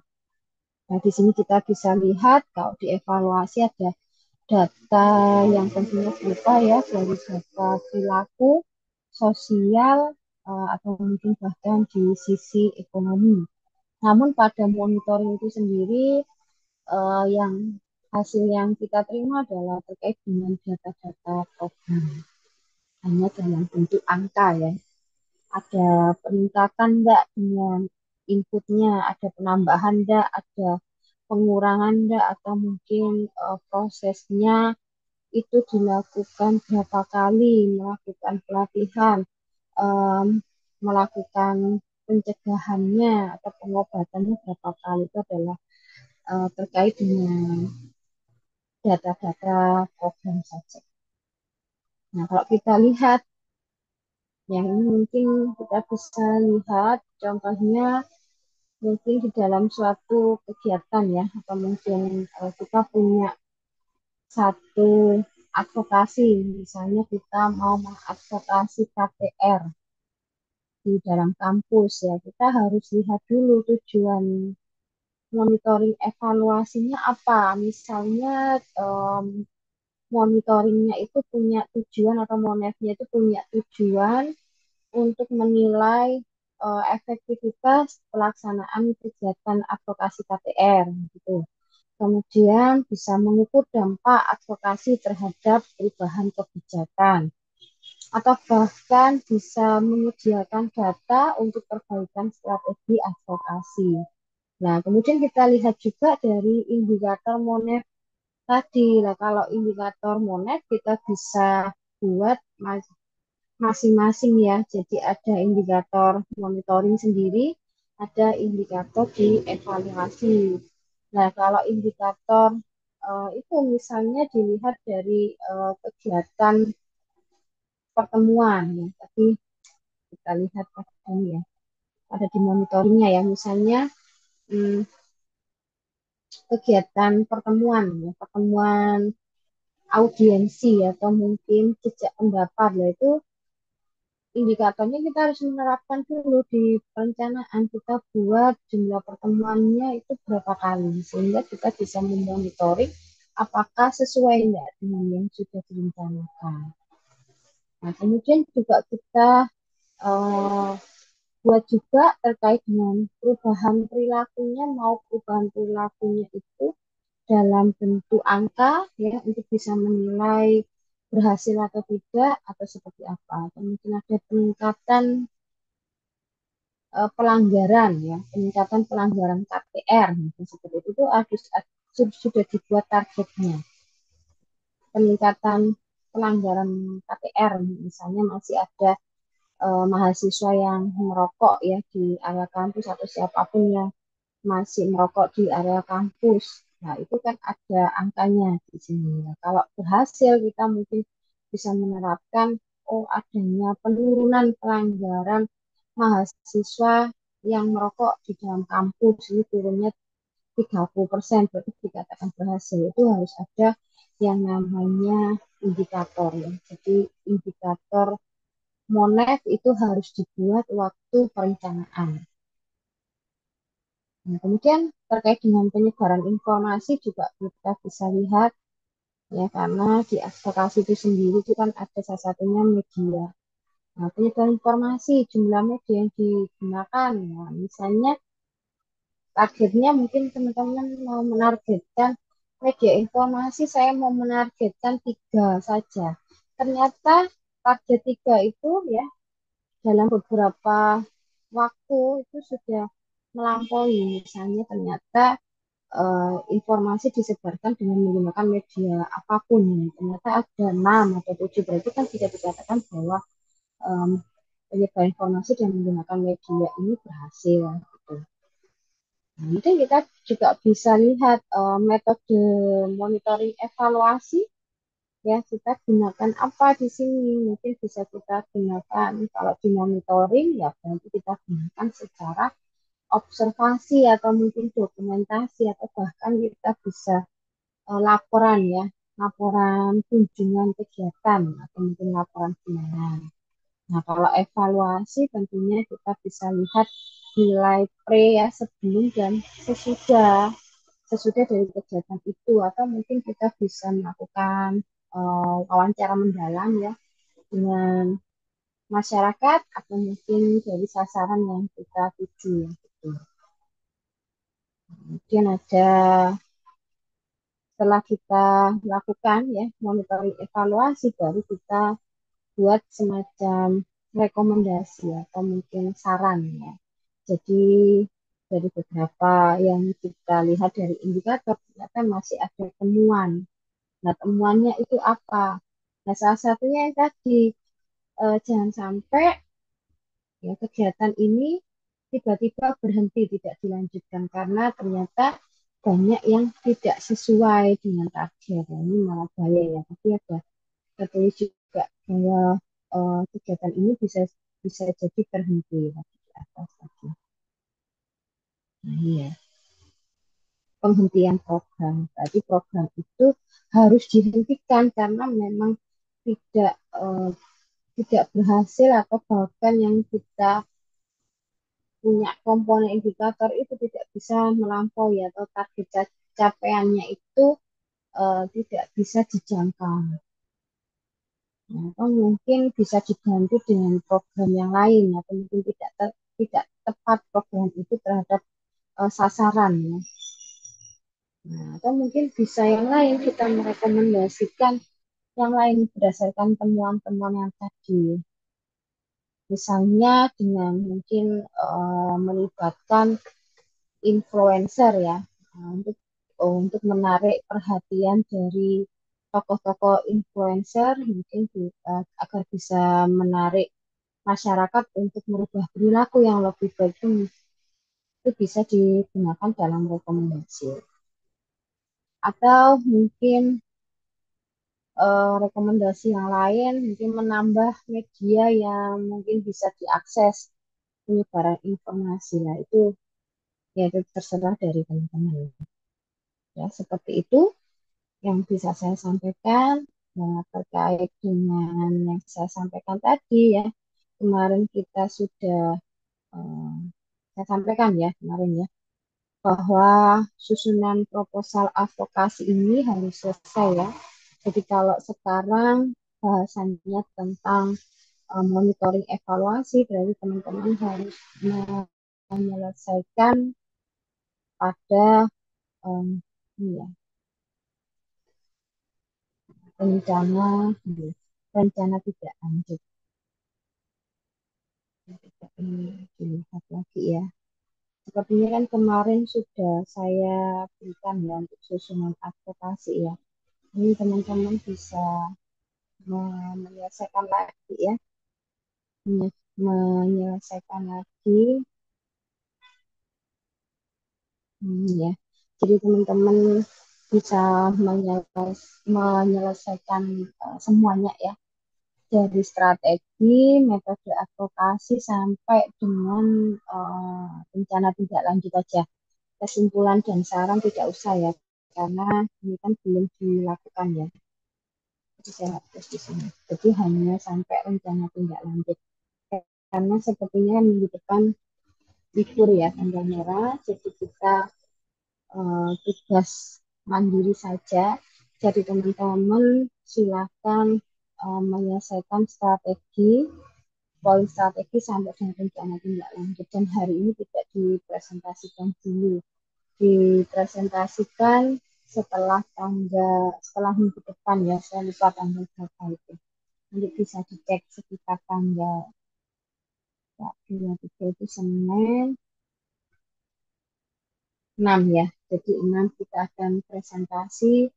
Nah, di sini kita bisa lihat kalau dievaluasi ada data yang tentunya berupa ya dari data perilaku, sosial atau mungkin bahkan di sisi ekonomi. Namun pada monitoring itu sendiri yang hasil yang kita terima adalah terkait dengan data-data program, hanya dalam bentuk angka ya. Ada peningkatan enggak dengan inputnya, ada penambahan enggak, ada pengurangan enggak, atau mungkin prosesnya itu dilakukan berapa kali, melakukan pelatihan, em, melakukan pencegahannya atau pengobatannya berapa kali, itu adalah terkait dengan data-data program saja. Nah, kalau kita lihat, yang ini mungkin kita bisa lihat contohnya mungkin di dalam suatu kegiatan ya, atau mungkin kita punya satu advokasi, misalnya kita mau mengadvokasi KPR di dalam kampus ya, kita harus lihat dulu tujuan monitoring evaluasinya apa. Misalnya monitoringnya itu punya tujuan atau monefnya itu punya tujuan untuk menilai efektivitas pelaksanaan kegiatan advokasi KPR gitu. Kemudian bisa mengukur dampak advokasi terhadap perubahan kebijakan atau bahkan bisa menyediakan data untuk perbaikan strategi advokasi. Nah, kemudian kita lihat juga dari indikator MONET tadi. Nah, kalau indikator MONET kita bisa buat masing-masing ya. Jadi ada indikator monitoring sendiri, ada indikator di evaluasi. Nah, kalau indikator itu misalnya dilihat dari kegiatan pertemuan ya. Tapi kita lihat ini ya, ada di monitoringnya ya. Misalnya hmm, kegiatan pertemuan ya, pertemuan audiensi atau mungkin jejak pendapat lah itu indikatornya kita harus menerapkan dulu di perencanaan kita buat jumlah pertemuannya itu berapa kali sehingga kita bisa memonitoring apakah sesuai enggak dengan yang sudah direncanakan. Nah, kemudian juga kita uh, buat juga terkait dengan perubahan perilakunya mau perubahan perilakunya itu dalam bentuk angka ya untuk bisa menilai berhasil atau tidak atau seperti apa. Mungkin ada peningkatan pelanggaran ya, peningkatan pelanggaran KPR mungkin seperti itu harus sudah dibuat targetnya. Peningkatan pelanggaran KPR misalnya masih ada mahasiswa yang merokok ya di area kampus atau siapapun yang masih merokok di area kampus. Nah, itu kan ada angkanya di sini. Nah, kalau berhasil kita mungkin bisa menerapkan oh adanya penurunan pelanggaran mahasiswa yang merokok di dalam kampus ini turunnya 30%, berarti dikatakan berhasil. Itu harus ada yang namanya indikator ya. Jadi indikator MONET itu harus dibuat waktu perencanaan. Nah, kemudian terkait dengan penyebaran informasi juga kita bisa lihat ya karena di advokasi itu sendiri itu kan ada salah satunya media. Nah, penyebaran informasi jumlah media yang digunakan, ya, misalnya targetnya mungkin teman-teman mau menargetkan media informasi saya mau menargetkan 3 saja. Ternyata target 3 itu ya dalam beberapa waktu itu sudah melampaui. Misalnya ternyata informasi disebarkan dengan menggunakan media apapun. Ternyata ada 6 atau 7, berarti kan tidak dikatakan bahwa um, penyebar informasi dengan menggunakan media ini berhasil. Gitu. Nah, mungkin kita juga bisa lihat metode monitoring evaluasi ya kita gunakan apa di sini mungkin bisa kita gunakan kalau di monitoring ya berarti kita gunakan secara observasi atau mungkin dokumentasi atau bahkan kita bisa laporan ya, laporan kunjungan kegiatan atau mungkin laporan bulanan. Nah, kalau evaluasi tentunya kita bisa lihat nilai pre ya sebelum dan sesudah sesudah dari kegiatan itu atau mungkin kita bisa melakukan wawancara mendalam ya dengan masyarakat atau mungkin dari sasaran yang kita tuju gitu. Kemudian ada setelah kita lakukan ya monitoring evaluasi baru kita buat semacam rekomendasi atau mungkin saran ya. Jadi dari beberapa yang kita lihat dari indikator ternyata masih ada temuan. Nah, temuannya itu apa? Nah, salah satunya yang tadi jangan sampai ya kegiatan ini tiba-tiba berhenti tidak dilanjutkan karena ternyata banyak yang tidak sesuai dengan target. Nah, ini malah bahaya ya. Tapi ada tertulis juga bahwa kegiatan ini bisa bisa jadi terhenti tadi di atas tadi. Nah, iya, penghentian program. Tadi program itu harus dihentikan karena memang tidak tidak berhasil atau bahkan yang kita punya komponen indikator itu tidak bisa melampaui atau target capaiannya itu tidak bisa dijangkau. Nah, atau mungkin bisa diganti dengan program yang lain atau mungkin tidak tepat program itu terhadap sasaran ya. Nah, atau mungkin bisa yang lain kita merekomendasikan yang lain berdasarkan temuan-temuan yang tadi. Misalnya dengan mungkin melibatkan influencer ya untuk menarik perhatian dari tokoh-tokoh influencer mungkin agar bisa menarik masyarakat untuk merubah perilaku yang lebih baik itu bisa digunakan dalam rekomendasi atau mungkin rekomendasi yang lain mungkin menambah media yang mungkin bisa diakses penyebaran informasi lah itu ya itu terserah dari teman-teman ya seperti itu yang bisa saya sampaikan. Nah, terkait dengan yang saya sampaikan tadi ya, kemarin kita sudah eh, saya sampaikan ya kemarin ya bahwa susunan proposal advokasi ini harus selesai ya. Jadi kalau sekarang bahasannya tentang monitoring evaluasi, berarti teman-teman harus menyelesaikan pada ini ya, rencana rencana tidak lanjut. Ini dilihat lagi ya. Sepertinya kan kemarin sudah saya berikan ya untuk susunan advokasi ya. Ini teman-teman bisa menyelesaikan lagi ya, menyelesaikan lagi ya. Jadi teman-teman bisa menyelesaikan semuanya ya dari strategi, metode advokasi sampai dengan rencana tidak lanjut aja. Kesimpulan dan saran tidak usah ya, karena ini kan belum dilakukan ya. Jadi saya hapus di sini. Jadi hanya sampai rencana tindak lanjut. Karena sepertinya minggu depan libur ya, tanggal merah. Jadi kita tugas mandiri saja. Jadi teman-teman silakan menyelesaikan strategi, poin strategi sampai dengan rencana tindak lanjut. Dan hari ini tidak dipresentasikan dulu dipresentasikan setelah minggu depan ya saya lupa tanggal berapa itu nanti bisa dicek sekitar tanggal ya, 23 itu Senin 6 ya jadi 6 kita akan presentasi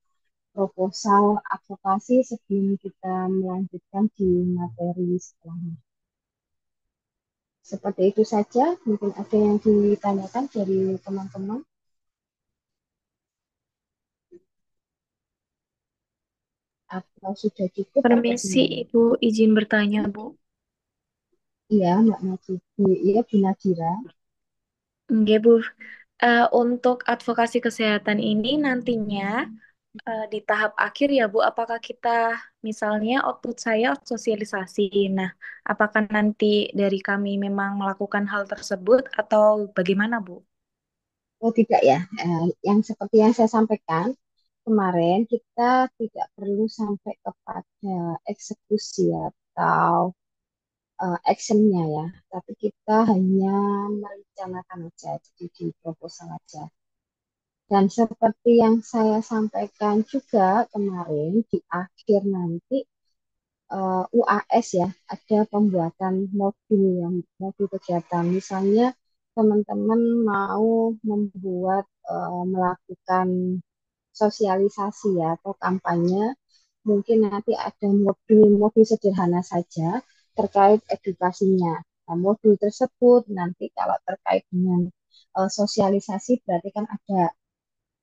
proposal advokasi sebelum kita melanjutkan di materi setelahnya seperti itu saja mungkin ada yang ditanyakan dari teman-teman atau sudah cukup atau Permisi, gimana. Ibu, izin bertanya, Bu. Iya, Mbak Najib. Iya, Bu Nadira. Nggih, Bu. Untuk advokasi kesehatan ini nantinya di tahap akhir ya, Bu, apakah kita misalnya output saya sosialisasi. Nah, apakah nanti dari kami memang melakukan hal tersebut atau bagaimana, Bu? Oh tidak ya, yang seperti yang saya sampaikan kemarin kita tidak perlu sampai kepada eksekusi atau actionnya ya, tapi kita hanya merencanakan aja, jadi di proposal aja. Dan seperti yang saya sampaikan juga kemarin di akhir nanti UAS ya, ada pembuatan modul yang modul kegiatan. Misalnya teman-teman mau membuat melakukan sosialisasi ya atau kampanye, mungkin nanti ada modul-modul sederhana saja terkait edukasinya. Nah, modul tersebut nanti kalau terkait dengan sosialisasi berarti kan ada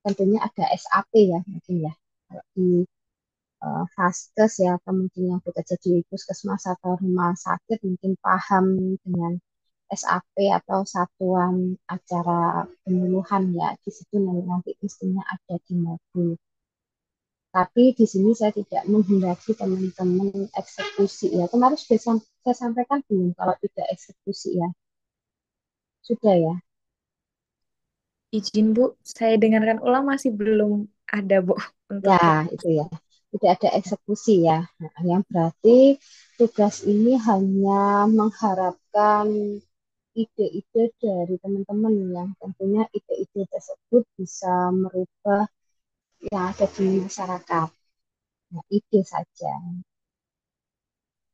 tentunya ada SAP ya mungkin ya. Kalau di vaskes ya atau mungkin yang bekerja di puskesmas atau rumah sakit mungkin paham dengan SAP atau satuan acara penyuluhan ya di situ nanti mestinya ada di modul. Tapi di sini saya tidak menghendaki teman-teman eksekusi ya. Kemarin sudah saya sampaikan belum kalau tidak eksekusi ya. Sudah ya. Izin Bu, saya dengarkan ulang masih belum ada Bu untuk Ya, itu ya. Tidak ada eksekusi ya. Nah, yang berarti tugas ini hanya mengharapkan ide-ide dari teman-teman yang tentunya ide-ide tersebut bisa merubah yang ada di masyarakat. Nah, ide saja.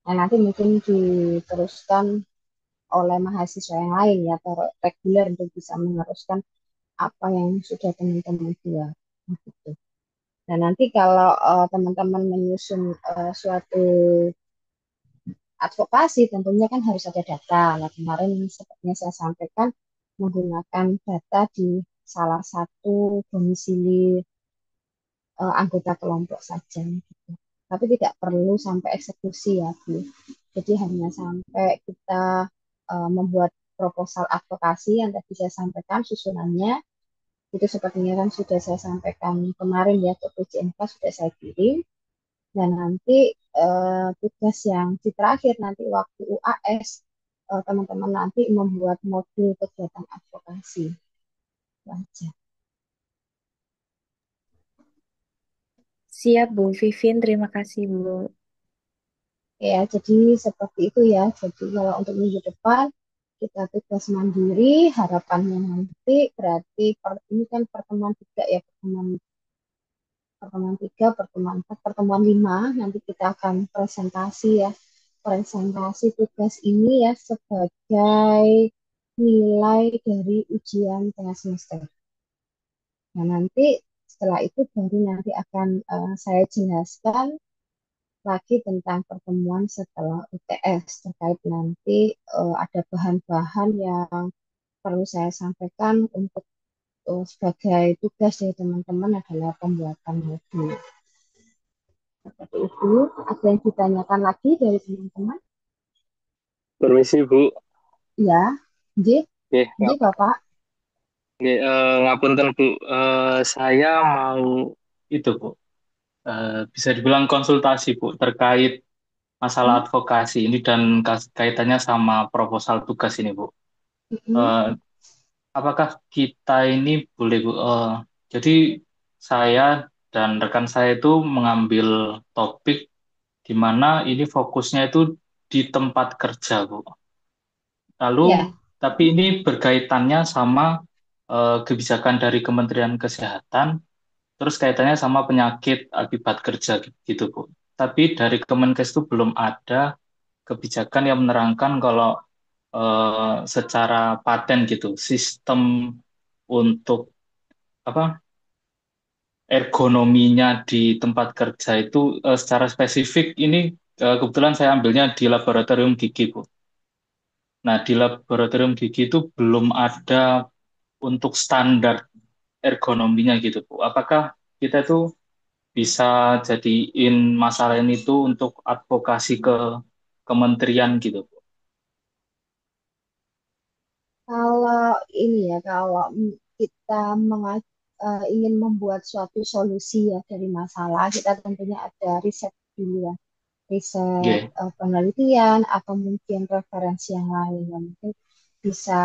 Nah, nanti mungkin diteruskan oleh mahasiswa yang lain ya, atau reguler untuk bisa meneruskan apa yang sudah teman-teman buat. Gitu. Dan nanti kalau teman-teman menyusun suatu advokasi, tentunya kan harus ada data. Nah, kemarin sepertinya saya sampaikan menggunakan data di salah satu domisili anggota kelompok saja. Gitu. Tapi tidak perlu sampai eksekusi ya, Bu. Jadi hanya sampai kita membuat proposal advokasi yang tadi saya sampaikan susunannya, itu sepertinya kan sudah saya sampaikan kemarin ya ke PJMK sudah saya kirim. Dan nanti tugas yang di terakhir nanti waktu UAS teman-teman nanti membuat modul kegiatan advokasi. Wajah. siap Bu Vivin, terima kasih Bu. Ya, jadi seperti itu ya. Jadi kalau untuk minggu depan kita tugas mandiri, harapannya nanti berarti ini kan pertemuan tiga ya, pertemuan tiga, pertemuan empat, pertemuan lima, nanti kita akan presentasi ya, presentasi tugas ini ya sebagai nilai dari ujian tengah semester. Nah, nanti setelah itu baru nanti akan saya jelaskan lagi tentang pertemuan setelah UTS terkait nanti ada bahan-bahan yang perlu saya sampaikan untuk sebagai tugas dari teman-teman adalah pembuatan modul. Seperti itu, ada yang ditanyakan lagi dari teman-teman? Permisi Bu, Ya, J, Nggih, J Bapak. nggih, ngapunten Bu, saya mau itu Bu, bisa dibilang konsultasi Bu terkait masalah Hmm, advokasi ini dan kaitannya sama proposal tugas ini Bu. hmm, Eh, apakah kita ini boleh Bu, jadi saya dan rekan saya itu mengambil topik di mana ini fokusnya itu di tempat kerja Bu. ya, Lalu, tapi ini berkaitannya sama kebijakan dari Kementerian Kesehatan, terus kaitannya sama penyakit akibat kerja gitu, Bu. Tapi dari Kemenkes itu belum ada kebijakan yang menerangkan kalau secara paten gitu, sistem untuk apa ergonominya di tempat kerja itu secara spesifik ini kebetulan saya ambilnya di laboratorium gigi, Bu. Nah, di laboratorium gigi itu belum ada untuk standar ergonominya gitu, Bu. Apakah kita itu bisa jadiin masalah ini tuh untuk advokasi ke kementerian gitu, Bu? kalau ini ya, kalau kita ingin membuat suatu solusi ya dari masalah, kita tentunya ada riset dulu ya, riset Oke, penelitian atau mungkin referensi yang lain yang mungkin bisa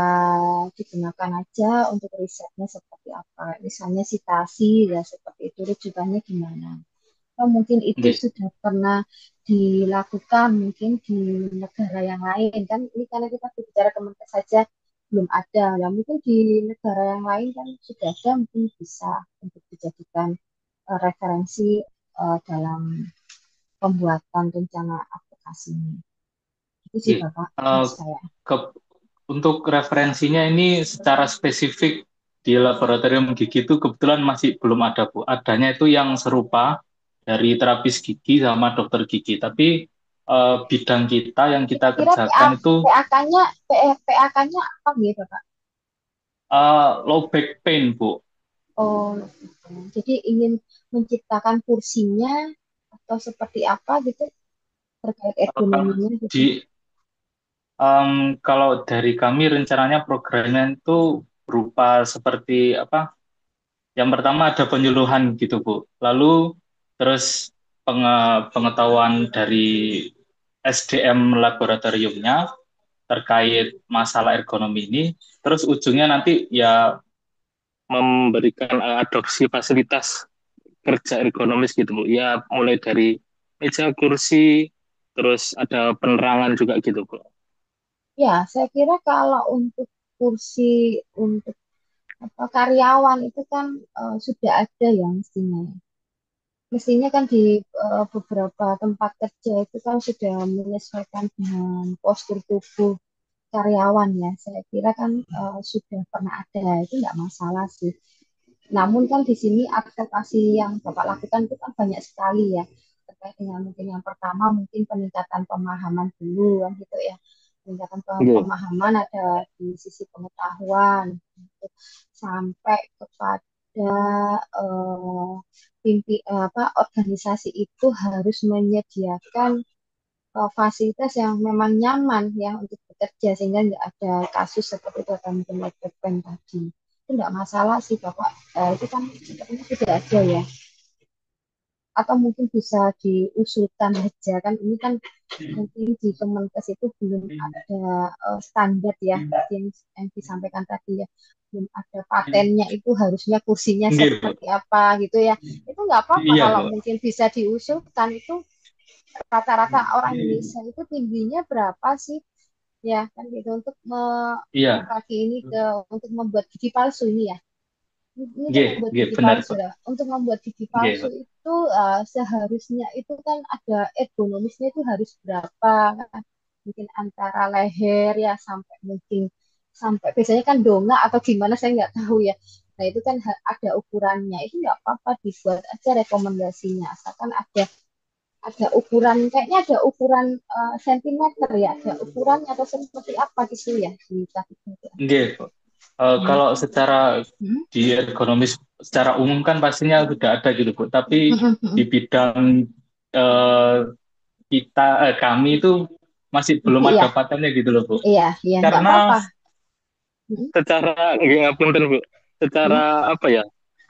digunakan aja untuk risetnya seperti apa. Misalnya sitasi ya seperti itu rujukannya gimana. atau mungkin itu Nggih. sudah pernah dilakukan mungkin di negara yang lain kan ini karena kita bicara Kemenkes saja belum ada ya mungkin di negara yang lain kan sudah ada mungkin bisa untuk dijadikan referensi dalam pembuatan rencana advokasi ini itu sih Nggih. Bapak Eh, menurut saya. ke- untuk referensinya ini secara spesifik di laboratorium gigi itu kebetulan masih belum ada, Bu. Adanya itu yang serupa dari terapis gigi sama dokter gigi. Tapi bidang kita yang kita Kira-kira kerjakan itu PAK-nya PAK-nya apa gitu Bapak? low back pain, Bu. Oh, gitu. Jadi ingin menciptakan kursinya atau seperti apa gitu terkait Eh, ergonominya gitu. di kalau dari kami rencananya programnya itu berupa seperti apa? Yang pertama ada penyuluhan gitu, Bu. Lalu terus pengetahuan dari SDM laboratoriumnya terkait masalah ergonomi ini. Terus ujungnya nanti ya memberikan adopsi fasilitas kerja ergonomis gitu, Bu. Ya mulai dari meja kursi, terus ada penerangan juga gitu, Bu. Ya, saya kira kalau untuk kursi untuk apa, karyawan itu kan sudah ada yang mestinya. Mestinya kan di beberapa tempat kerja itu kan sudah menyesuaikan dengan postur tubuh karyawan ya. Saya kira kan sudah pernah ada, itu nggak masalah sih. Namun kan di sini advokasi yang Bapak lakukan itu kan banyak sekali ya. Terkait dengan mungkin yang pertama mungkin peningkatan pemahaman dulu kan gitu ya. Peningkatan Oke. pemahaman ada di sisi pengetahuan gitu. Sampai kepada organisasi itu harus menyediakan fasilitas yang memang nyaman ya untuk bekerja sehingga nggak ada kasus seperti itu tadi tadi itu nggak masalah sih Bapak. Itu kan sepertinya sudah ada ya atau mungkin bisa diusulkan aja kan ini kan mungkin di Kemenkes itu belum ada standar ya yang disampaikan tadi ya belum ada patennya itu harusnya kursinya Nggih, Bu. seperti apa gitu ya itu nggak apa-apa Iya, kalau Bu. mungkin bisa diusulkan itu rata-rata orang Indonesia itu tingginya berapa sih ya kan gitu untuk Iya. kaki ini ke untuk membuat gigi palsu ini ya ini kan Nggih, membuat nggih, gigi benar, palsu Pak. ya untuk membuat gigi Nggih, palsu Pak. itu seharusnya itu kan ada ergonomisnya itu harus berapa kan? Mungkin antara leher ya sampai mungkin sampai biasanya kan dongak atau gimana saya nggak tahu ya nah itu kan ada ukurannya itu nggak apa-apa dibuat aja rekomendasinya asalkan ada ukuran kayaknya ada ukuran sentimeter ya ada ukurannya atau seperti apa gitu ya di kaki itu. Nggih, Pak. Kalau secara di ergonomis secara umum kan pastinya sudah ada gitu, Bu. Tapi di bidang eh, kami itu masih belum ada Iya, patennya gitu loh, Bu. iya, iya, nggak Karena apa-apa. Mm, secara nggak punten, Bu. mm, Secara apa ya?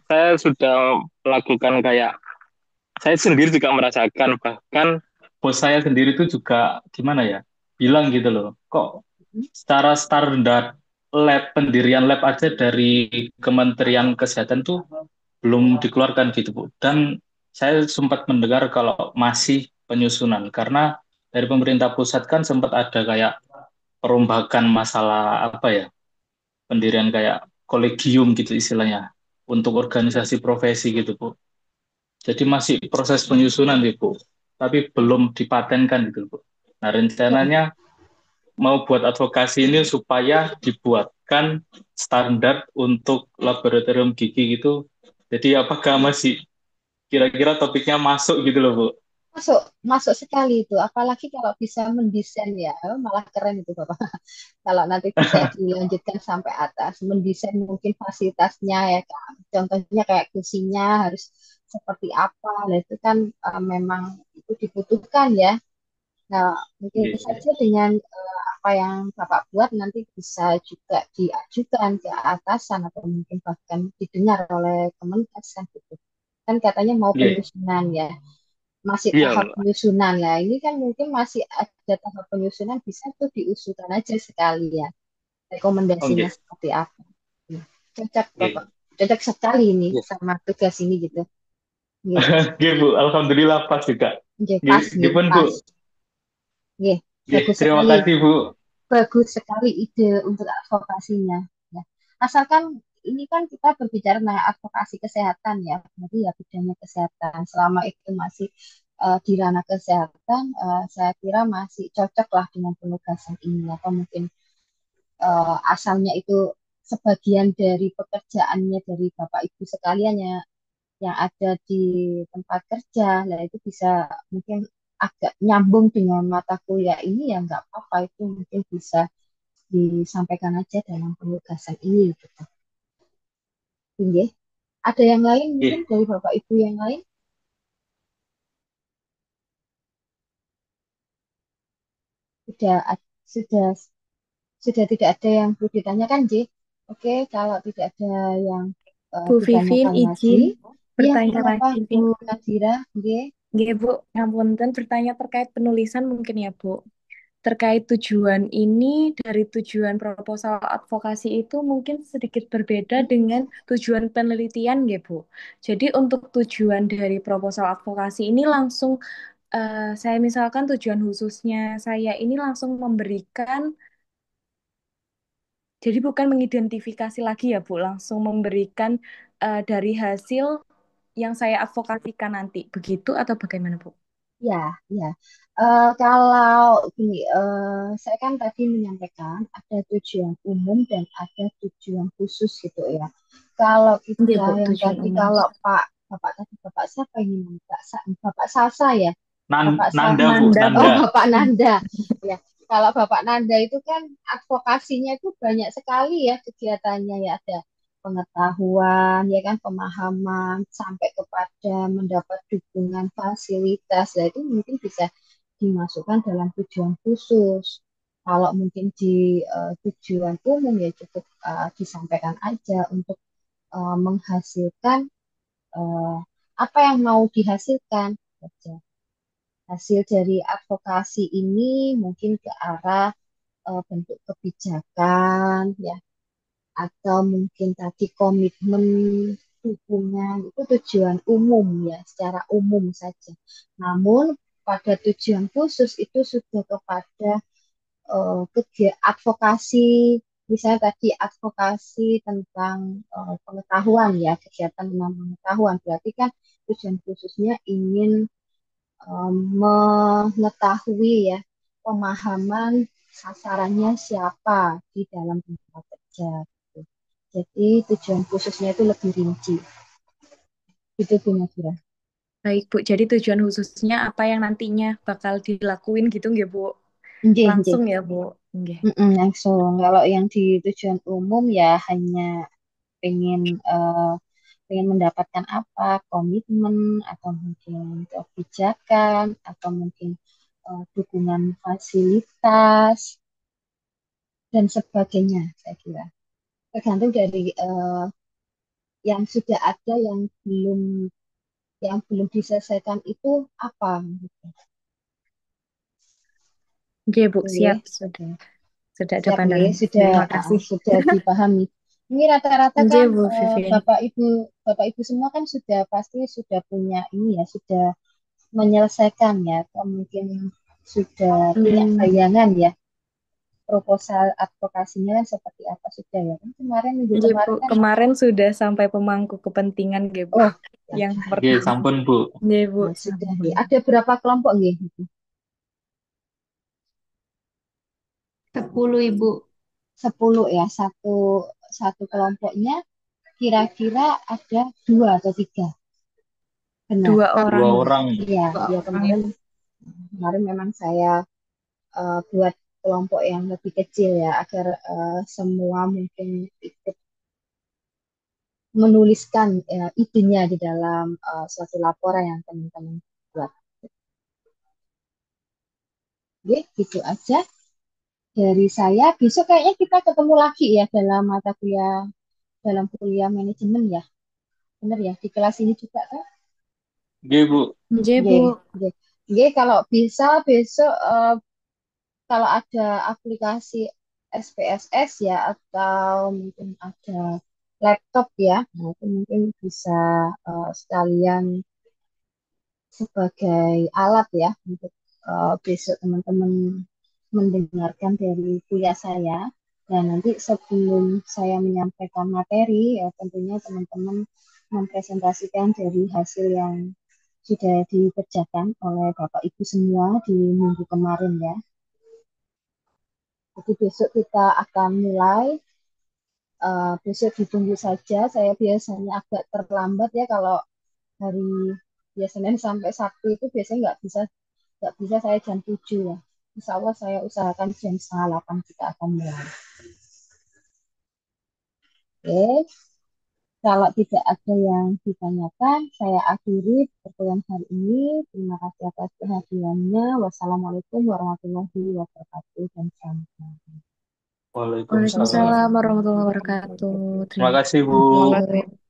Saya sudah melakukan kayak saya sendiri juga merasakan bahkan bos saya sendiri itu juga gimana ya? Bilang gitu loh. Kok mm. secara standar pendirian lab aja dari Kementerian Kesehatan tuh belum dikeluarkan gitu, Bu. Dan saya sempat mendengar kalau masih penyusunan karena dari pemerintah pusat kan sempat ada kayak perombakan masalah apa ya, pendirian kayak kolegium gitu istilahnya untuk organisasi profesi gitu, Bu. Jadi masih proses penyusunan gitu, Bu. Tapi belum dipatenkan gitu, Bu. Nah, Ya, rencananya mau buat advokasi ini supaya dibuatkan standar untuk laboratorium gigi gitu. Jadi apakah masih kira-kira topiknya masuk gitu loh, Bu? masuk, masuk sekali itu. Apalagi kalau bisa mendesain ya, malah keren itu Bapak. Kalau nanti bisa dilanjutkan sampai atas, mendesain mungkin fasilitasnya ya kan. Contohnya kayak kursinya harus seperti apa. Nah, itu kan memang itu dibutuhkan ya. Nah, mungkin Iya. saja dengan apa yang Bapak buat nanti bisa juga diajukan ke atasan atau mungkin bahkan didengar oleh Kemenkes kan gitu. Kan katanya mau Iya, penyusunan ya, masih iya, tahap Bu. penyusunan lah. Ini kan mungkin masih ada tahap penyusunan bisa tuh diusulkan aja sekali ya. Rekomendasinya Oke, seperti apa. Cocok Bapak. oke. Cocok sekali ini Iya. sama tugas ini gitu. Nggih, Oke Bu, alhamdulillah pas juga. nggih pas Nggih, nggih, pun Bu. pas. Nggih, Nggih, bagus terima sekali. kasih Bu. Bagus sekali ide untuk advokasinya. Ya. Asalkan ini kan kita berbicara tentang advokasi kesehatan ya, jadi ya bidangnya kesehatan. Selama itu masih di ranah kesehatan, saya kira masih cocok lah dengan penugasan ini. Atau mungkin asalnya itu sebagian dari pekerjaannya dari Bapak Ibu sekalian ya yang ada di tempat kerja, lah itu bisa mungkin agak nyambung dengan mata kuliah ini ya nggak apa-apa itu mungkin bisa disampaikan aja dalam penugasan ini gitu. Oke. Ada yang lain mungkin Nggih. dari Bapak Ibu yang lain sudah sudah sudah tidak ada yang perlu ditanyakan, J. Oke, kalau tidak ada yang Bu Vivin ditanyakan lagi, izin iya bertanya kenapa lagi. Bu Nadira, J? Nggih, Bu, ngapunten bertanya terkait penulisan mungkin ya, Bu. Terkait tujuan ini dari tujuan proposal advokasi itu mungkin sedikit berbeda dengan tujuan penelitian, nggih, Bu. Jadi untuk tujuan dari proposal advokasi ini langsung saya misalkan tujuan khususnya saya ini langsung memberikan, jadi bukan mengidentifikasi lagi ya, Bu, langsung memberikan dari hasil yang saya advokasikan nanti. Begitu atau bagaimana, Bu? Ya, ya. Kalau gini, saya kan tadi menyampaikan ada tujuan umum dan ada tujuan khusus gitu ya. Kalau Nggih, kita Bu, yang tujuan tadi, umum. kalau Bapak tadi, Bapak siapa ini? Bapak Salsa ya? Bapak Nanda Bu, Nanda, Oh, Bu. Nanda. Bapak Nanda. Ya, kalau Bapak Nanda itu kan advokasinya itu banyak sekali ya kegiatannya ya ada pengetahuan, ya kan pemahaman sampai kepada mendapat dukungan fasilitas. Nah, itu mungkin bisa dimasukkan dalam tujuan khusus. Kalau mungkin di tujuan umum ya cukup disampaikan aja untuk menghasilkan eh, apa yang mau dihasilkan. Saja. Hasil dari advokasi ini mungkin ke arah bentuk kebijakan ya atau mungkin tadi komitmen dukungan itu tujuan umum ya secara umum saja. Namun pada tujuan khusus itu sudah kepada advokasi misalnya tadi advokasi tentang pengetahuan ya kegiatan tentang pengetahuan berarti kan tujuan khususnya ingin mengetahui ya pemahaman sasarannya siapa di dalam tempat kerja. Gitu. Jadi tujuan khususnya itu lebih rinci. Itu Bu Nadira. Baik, Bu. Jadi tujuan khususnya apa yang nantinya bakal dilakuin gitu nggih, Bu? Nggih, nggih. Langsung ya, Bu. Nggih. Langsung. Kalau yang di tujuan umum ya hanya pengen pengen mendapatkan apa komitmen atau mungkin kebijakan atau mungkin dukungan fasilitas dan sebagainya saya kira tergantung dari yang sudah ada yang belum diselesaikan itu apa gitu. Nggih, Bu. Siap. Oke, Sudah, oke. sudah ada Siap nih pandangan. sudah Terima kasih. sudah dipahami. Ini rata-rata Nggih, kan Bu Vivin. Bapak Ibu semua kan sudah pasti sudah punya ini ya sudah menyelesaikan ya atau mungkin sudah punya Hmm, bayangan ya proposal advokasinya kan seperti apa sudah ya kan kemarin minggu nggih, Bu. kemarin kan Kemarin sudah sampai pemangku kepentingan, nggih, Bu. oh ya, Yang Nggih, pertama. sampun Bu. Nggih, Bu. nah, sudah Sampun. ya. Ada berapa kelompok nih? 10 Ibu. 10 ya satu satu kelompoknya kira-kira ada 2 atau 3 benar. Dua Dua orang, nggih. orang. Iya, Dua ya orang kemarin Ibu. kemarin memang saya buat kelompok yang lebih kecil ya agar semua mungkin ikut menuliskan idenya di dalam suatu laporan yang teman-teman buat. Oke, gitu aja dari saya. Besok kayaknya kita ketemu lagi ya dalam kuliah manajemen ya. Benar ya, di kelas ini juga kan? Nggih Bu. Nggih, Oke, Bu. oke. Oke, kalau bisa besok kalau ada aplikasi SPSS ya atau mungkin ada laptop ya, nah itu mungkin bisa sekalian sebagai alat ya untuk besok teman-teman mendengarkan dari kuliah saya. Dan nanti sebelum saya menyampaikan materi, ya tentunya teman-teman mempresentasikan dari hasil yang sudah dikerjakan oleh Bapak Ibu semua di minggu kemarin ya. Jadi besok kita akan mulai. Besok ditunggu saja. Saya biasanya agak terlambat ya kalau hari biasanya sampai Sabtu itu biasanya nggak bisa saya jam 7 ya. Insya Allah saya usahakan jam setengah 8 kita akan mulai. Oke, kalau tidak ada yang ditanyakan, saya akhiri pertemuan hari ini. Terima kasih atas perhatiannya. Wassalamualaikum warahmatullahi wabarakatuh dan selamat malam. Waalaikumsalam. Waalaikumsalam Assalamualaikum warahmatullahi warahmatullahi wabarakatuh. wabarakatuh. Terima Terima kasih, Bu. Thank you. kasih.